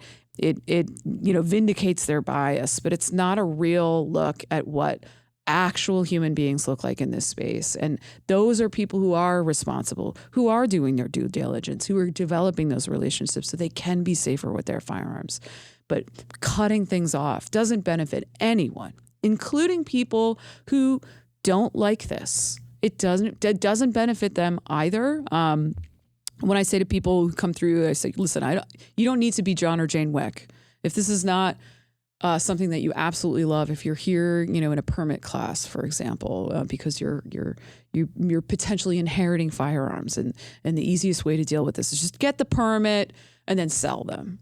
vindicates their bias, but it's not a real look at what actual human beings look like in this space. And those are people who are responsible, who are doing their due diligence, who are developing those relationships so they can be safer with their firearms. But cutting things off doesn't benefit anyone, including people who don't like this. It doesn't benefit them either. When I say to people who come through, I say, listen, you don't need to be John or Jane Wick. If this is not something that you absolutely love, if you're here, in a permit class, for example, because you're potentially inheriting firearms, and the easiest way to deal with this is just get the permit and then sell them.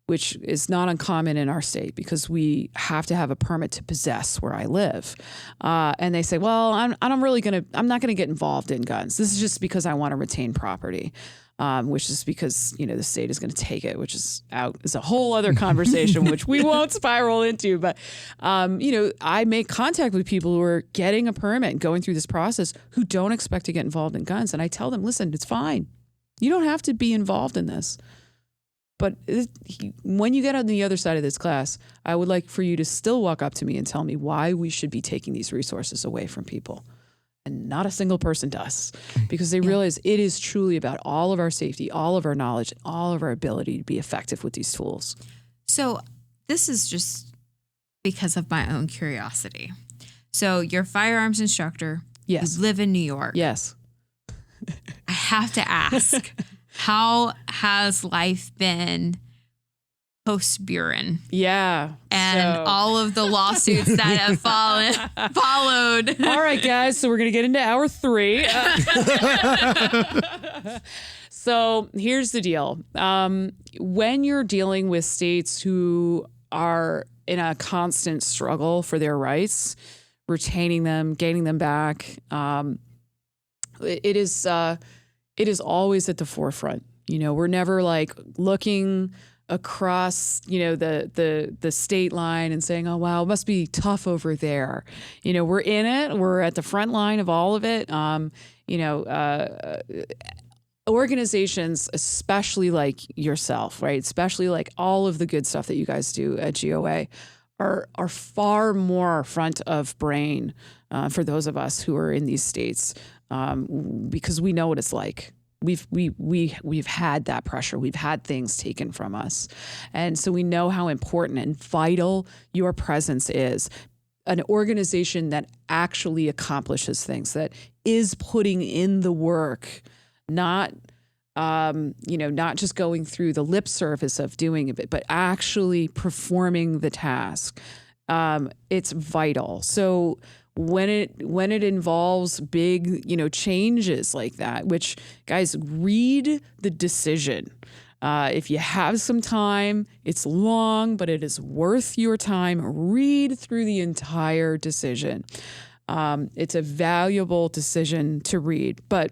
Which is not uncommon in our state because we have to have a permit to possess where I live. And they say, well, I'm not going to get involved in guns. This is just because I want to retain property, which is because, the state is going to take it, which is a whole other conversation, which we won't spiral into. But, I make contact with people who are getting a permit and going through this process who don't expect to get involved in guns. And I tell them, listen, it's fine. You don't have to be involved in this. But when you get on the other side of this class, I would like for you to still walk up to me and tell me why we should be taking these resources away from people. And not a single person does, because they realize it is truly about all of our safety, all of our knowledge, all of our ability to be effective with these tools. So this is just because of my own curiosity. So you're a firearms instructor. Yes. You live in New York. Yes. I have to ask, how has life been post Bruen? Yeah. And all of the lawsuits that have followed. All right, guys. So we're going to get into hour 3. So here's the deal. When you're dealing with states who are in a constant struggle for their rights, retaining them, gaining them back, it is always at the forefront. You know, we're never like looking across, you know, the state line and saying, oh, wow, it must be tough over there. You know, we're in it. We're at the front line of all of it. Organizations, especially like yourself, right? Especially like all of the good stuff that you guys do at GOA are far more front of brain for those of us who are in these states because we know what it's like. We've had that pressure. We've had things taken from us. And so we know how important and vital your presence is. An organization that actually accomplishes things, that is putting in the work, not just going through the lip service of doing it, but actually performing the task. It's vital. So when it involves big, changes like that, which, guys, read the decision. If you have some time, it's long, but it is worth your time. Read through the entire decision. It's a valuable decision to read. But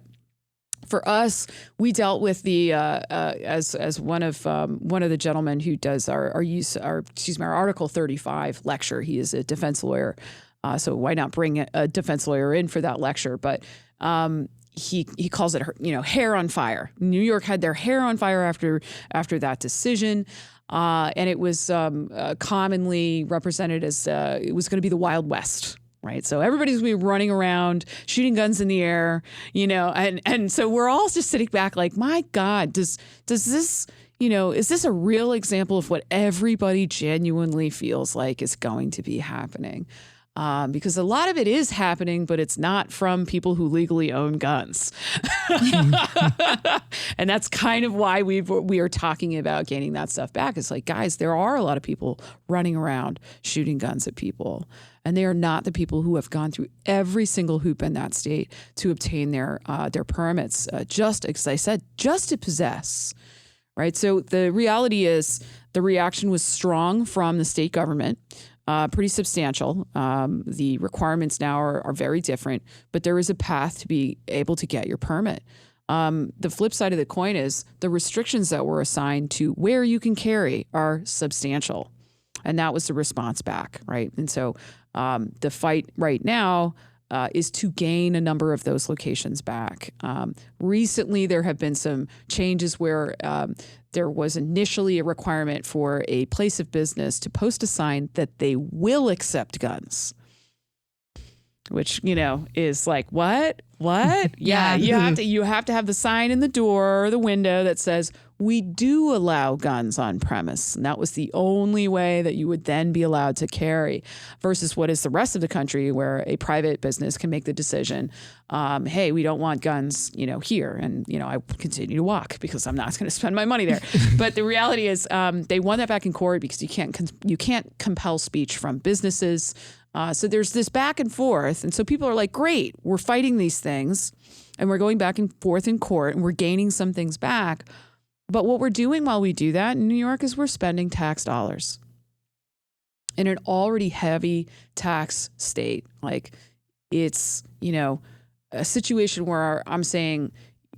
for us, we dealt with the as one of the gentlemen who does our Article 35 lecture. He is a defense lawyer, so why not bring a defense lawyer in for that lecture? But he calls it, hair on fire. New York had their hair on fire after that decision. And it was commonly represented as it was going to be the Wild West, right? So everybody's going to be running around, shooting guns in the air, and so we're all just sitting back like, my God, does this, is this a real example of what everybody genuinely feels like is going to be happening? Because a lot of it is happening, but it's not from people who legally own guns. And that's kind of why we are talking about gaining that stuff back. It's like, guys, there are a lot of people running around shooting guns at people. And they are not the people who have gone through every single hoop in that state to obtain their permits, just, as I said, just to possess. Right. So the reality is the reaction was strong from the state government. Pretty substantial. The requirements now are very different, but there is a path to be able to get your permit. The flip side of the coin is the restrictions that were assigned to where you can carry are substantial. And that was the response back, right? And so the fight right now is to gain a number of those locations back. Recently, there have been some changes where there was initially a requirement for a place of business to post a sign that they will accept guns, which, is like, what? Yeah, you have to have the sign in the door or the window that says, we do allow guns on premise. And that was the only way that you would then be allowed to carry, versus what is the rest of the country where a private business can make the decision, hey, we don't want guns, here. And, I continue to walk because I'm not going to spend my money there. But the reality is they won that back in court because you can't compel speech from businesses. So there's this back and forth. And so people are like, great, we're fighting these things and we're going back and forth in court and we're gaining some things back. But what we're doing while we do that in New York is we're spending tax dollars in an already heavy tax state. Like it's, a situation where I'm saying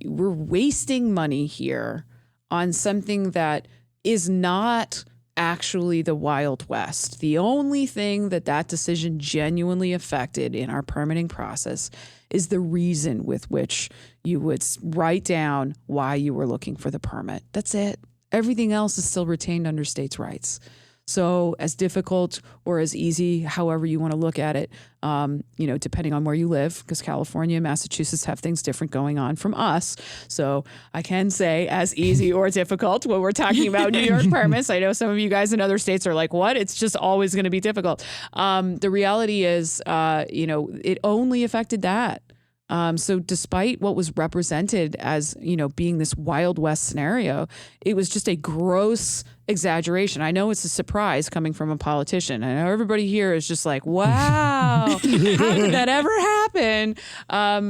we're wasting money here on something that is not actually the Wild West. The only thing that decision genuinely affected in our permitting process is the reason with which you would write down why you were looking for the permit. That's it. Everything else is still retained under states' rights. So as difficult or as easy, however you want to look at it, depending on where you live, because California and Massachusetts have things different going on from us. So I can say as easy or difficult when we're talking about New York permits. I know some of you guys in other states are like, what? It's just always going to be difficult. The reality is, it only affected that. So despite what was represented as, being this Wild West scenario, it was just a gross exaggeration. I know it's a surprise coming from a politician. I know everybody here is just like, wow, how did that ever happen?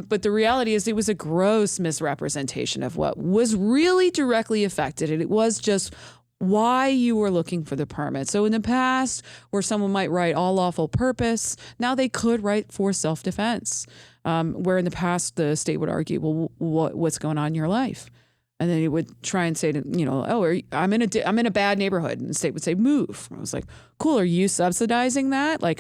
But the reality is it was a gross misrepresentation of what was really directly affected. And it was just why you were looking for the permit. So in the past, where someone might write all lawful purpose, now they could write for self-defense. Where in the past, the state would argue, well, what's going on in your life? And then it would try and say, I'm in a bad neighborhood. And the state would say, move. I was like, cool. Are you subsidizing that? Like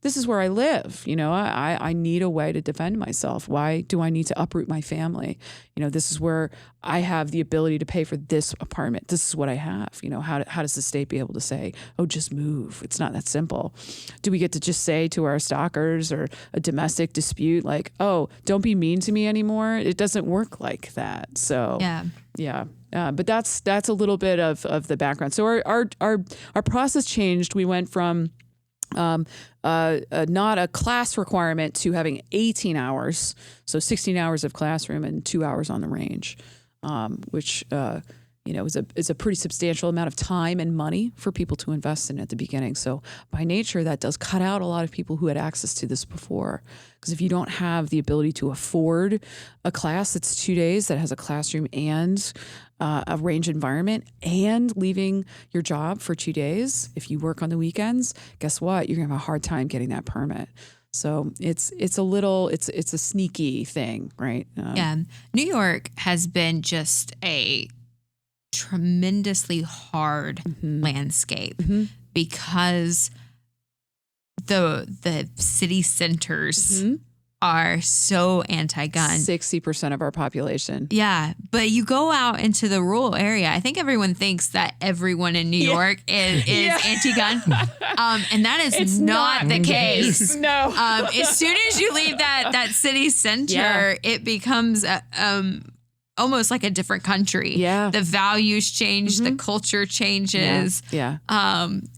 this is where I live. I need a way to defend myself. Why do I need to uproot my family? This is where I have the ability to pay for this apartment. This is what I have. How does the state be able to say, oh, just move? It's not that simple. Do we get to just say to our stalkers or a domestic dispute, like, oh, don't be mean to me anymore? It doesn't work like that. So yeah. But that's a little bit of the background. So our process changed. We went from not a class requirement to having 18 hours, so 16 hours of classroom and 2 hours on the range, which is a pretty substantial amount of time and money for people to invest in at the beginning. So by nature, that does cut out a lot of people who had access to this before. Because if you don't have the ability to afford a class that's 2 days that has a classroom and a range environment and leaving your job for 2 days, if you work on the weekends, guess what? You're gonna have a hard time getting that permit. So it's a sneaky thing, right? New York has been just a tremendously hard landscape because the city centers are so anti-gun. 60% of our population. Yeah, but you go out into the rural area. I think everyone thinks that everyone in New York is anti-gun, and that is it's not the case. No. As soon as you leave that city center, it becomes almost like a different country. Yeah. The values change, the culture changes. Yeah.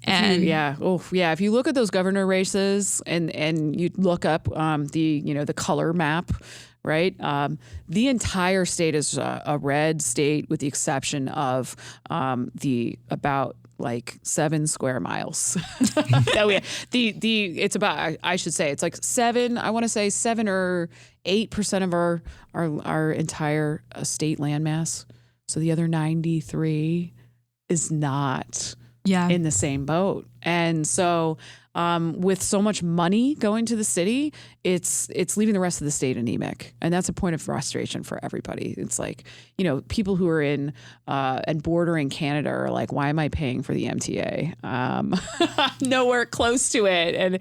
If you look at those governor races and you look up the color map, right? The entire state is a red state with the exception of about like 7 square miles that we it's about, I should say it's like 7 or 8% of our entire state landmass. So the other 93 is not in the same boat. And so with so much money going to the city, it's leaving the rest of the state anemic. And that's a point of frustration for everybody. It's like, people who are in and bordering Canada are like, why am I paying for the MTA? Nowhere close to it. And,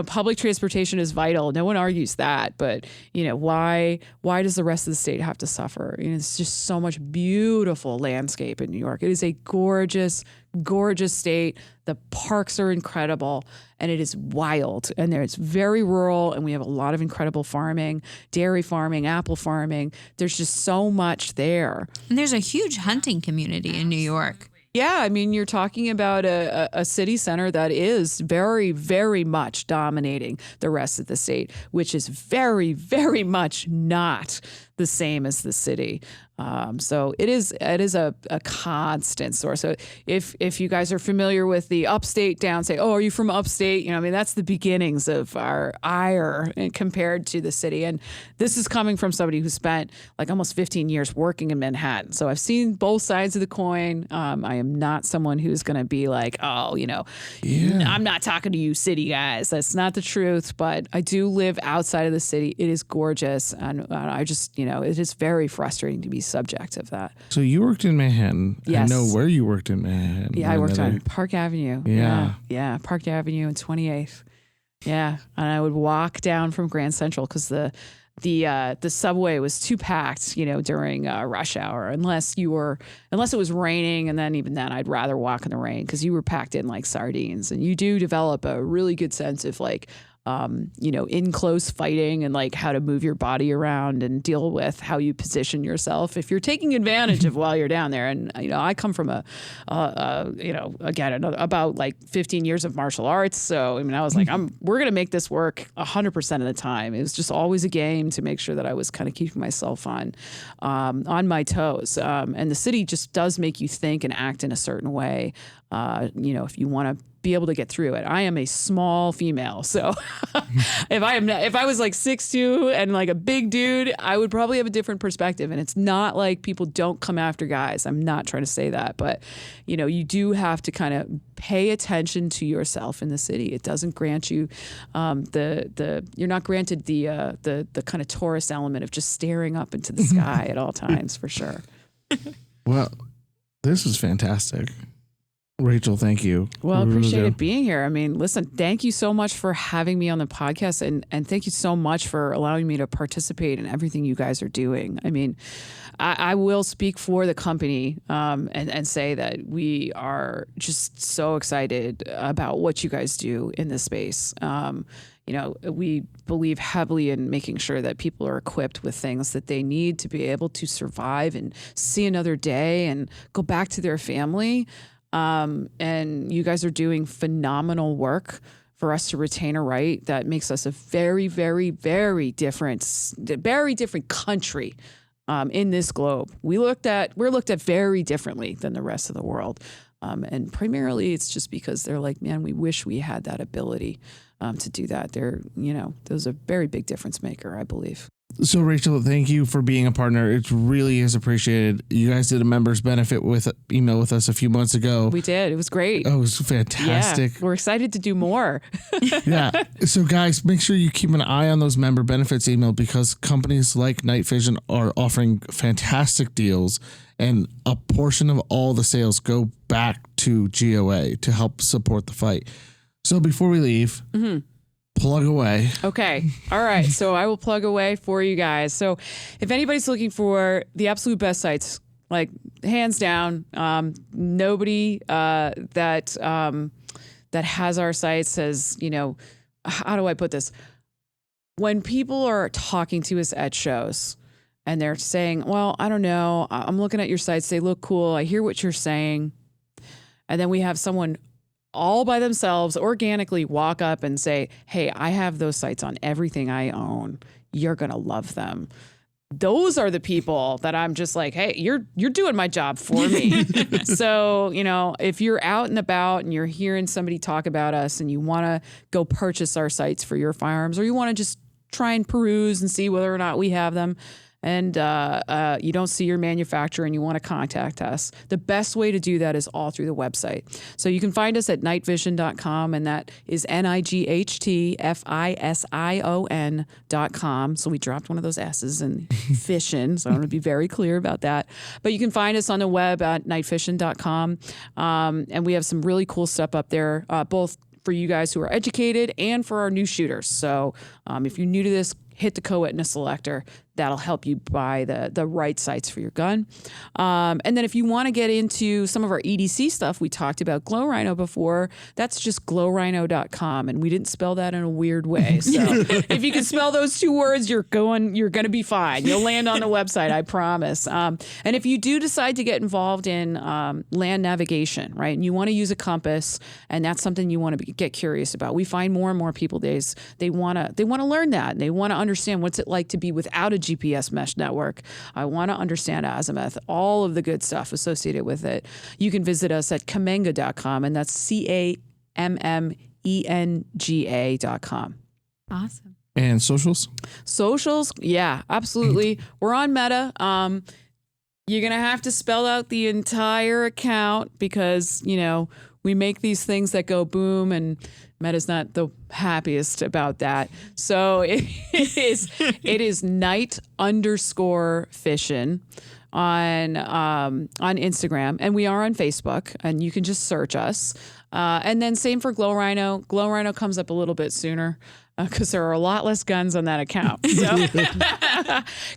public transportation is vital. No one argues that. But, why does the rest of the state have to suffer? It's just so much beautiful landscape in New York. It is a gorgeous, gorgeous state. The parks are incredible and it is wild and it's very rural and we have a lot of incredible farming, dairy farming, apple farming. There's just so much there. And there's a huge hunting community in New York. Yeah, I mean, you're talking about a city center that is very, very much dominating the rest of the state, which is very, very much not the same as the city. So it is a constant source. So if you guys are familiar with the upstate downstate, oh, are you from upstate? That's the beginnings of our ire compared to the city. And this is coming from somebody who spent like almost 15 years working in Manhattan. So I've seen both sides of the coin. I am not someone who's going to be like, oh, I'm not talking to you city guys. That's not the truth. But I do live outside of the city. It is gorgeous. And I just, it is very frustrating to be subject of that. So you worked in Manhattan. Yes. I know where you worked in Manhattan. Yeah, I worked on Park Avenue. Yeah, Park Avenue and 28th. Yeah, and I would walk down from Grand Central because the the subway was too packed, during rush hour, unless it was raining. And then even then I'd rather walk in the rain because you were packed in like sardines, and you do develop a really good sense of like, in close fighting and like how to move your body around and deal with how you position yourself if you're taking advantage of while you're down there. And, I come from about like 15 years of martial arts. So, I was like, we're going to make this work 100% of the time. It was just always a game to make sure that I was kind of keeping myself on my toes. And the city just does make you think and act in a certain way. If you want to be able to get through it. I am a small female, so if I was like 6'2" and like a big dude, I would probably have a different perspective. And it's not like people don't come after guys. I'm not trying to say that, but you do have to kind of pay attention to yourself in the city. It doesn't grant you you're not granted the kind of tourist element of just staring up into the sky at all times, for sure. Well, this was fantastic. Rachel, thank you. Well, I appreciate it being here. Listen, thank you so much for having me on the podcast, and thank you so much for allowing me to participate in everything you guys are doing. I will speak for the company and say that we are just so excited about what you guys do in this space. We believe heavily in making sure that people are equipped with things that they need to be able to survive and see another day and go back to their family. And you guys are doing phenomenal work for us to retain a right that makes us a very, very, very different country in this globe. We're looked at very differently than the rest of the world. And primarily it's just because they're like, man, we wish we had that ability to do that. Those are a very big difference maker, I believe. So, Rachel, thank you for being a partner. It really is appreciated. You guys did a members benefit email with us a few months ago. We did. It was great. Oh, it was fantastic. Yeah, we're excited to do more. Yeah. So, guys, make sure you keep an eye on those member benefits email, because companies like Night Fision are offering fantastic deals, and a portion of all the sales go back to GOA to help support the fight. So before we leave, plug away. Okay. All right. So I will plug away for you guys. So if anybody's looking for the absolute best sites, like hands down, nobody that has our sites has, how do I put this? When people are talking to us at shows and they're saying, well, I don't know, I'm looking at your sites, they look cool, I hear what you're saying. And then we have someone all by themselves organically walk up and say, hey, I have those sites on everything I own. You're going to love them. Those are the people that I'm just like, hey, you're doing my job for me. So, if you're out and about and you're hearing somebody talk about us and you want to go purchase our sites for your firearms, or you want to just try and peruse and see whether or not we have them, and you don't see your manufacturer and you want to contact us, the best way to do that is all through the website. So you can find us at nightfision.com, and that is NIGHTFISION.com. So we dropped one of those S's in fission, so I want to be very clear about that. But you can find us on the web at nightfision.com, and we have some really cool stuff up there, both for you guys who are educated and for our new shooters. So if you're new to this, hit the co-witness selector. That'll help you buy the right sights for your gun. And then if you want to get into some of our EDC stuff, we talked about Glow Rhino before. That's just glowrhino.com. And we didn't spell that in a weird way. So if you can spell those two words, you're going to be fine. You'll land on the website, I promise. And if you do decide to get involved in land navigation, right, and you want to use a compass, and that's something you want to get curious about, we find more and more people they want to learn that. And they want to understand what's it like to be without a GPS mesh network. I want to understand azimuth, all of the good stuff associated with it. You can visit us at Kamenga.com, and that's CAMMENGA.com. Awesome. And socials? Socials, yeah, absolutely. We're on Meta. You're going to have to spell out the entire account because, we make these things that go boom, and Meta's not the happiest about that. So it is Night_Fision on Instagram, and we are on Facebook, and you can just search us. And then same for Glow Rhino. Glow Rhino comes up a little bit sooner. because there are a lot less guns on that account. So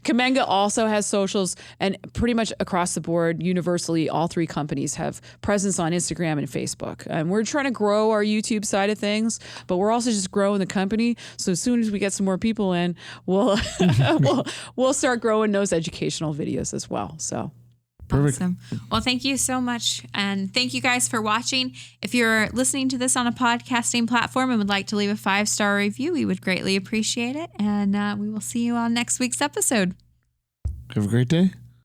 Kamenga also has socials, and pretty much across the board, universally, all three companies have presence on Instagram and Facebook. And we're trying to grow our YouTube side of things, but we're also just growing the company. So as soon as we get some more people in, we'll we'll start growing those educational videos as well. So. Perfect. Awesome. Well, thank you so much. And thank you guys for watching. If you're listening to this on a podcasting platform and would like to leave a 5-star review, we would greatly appreciate it. And we will see you on next week's episode. Have a great day.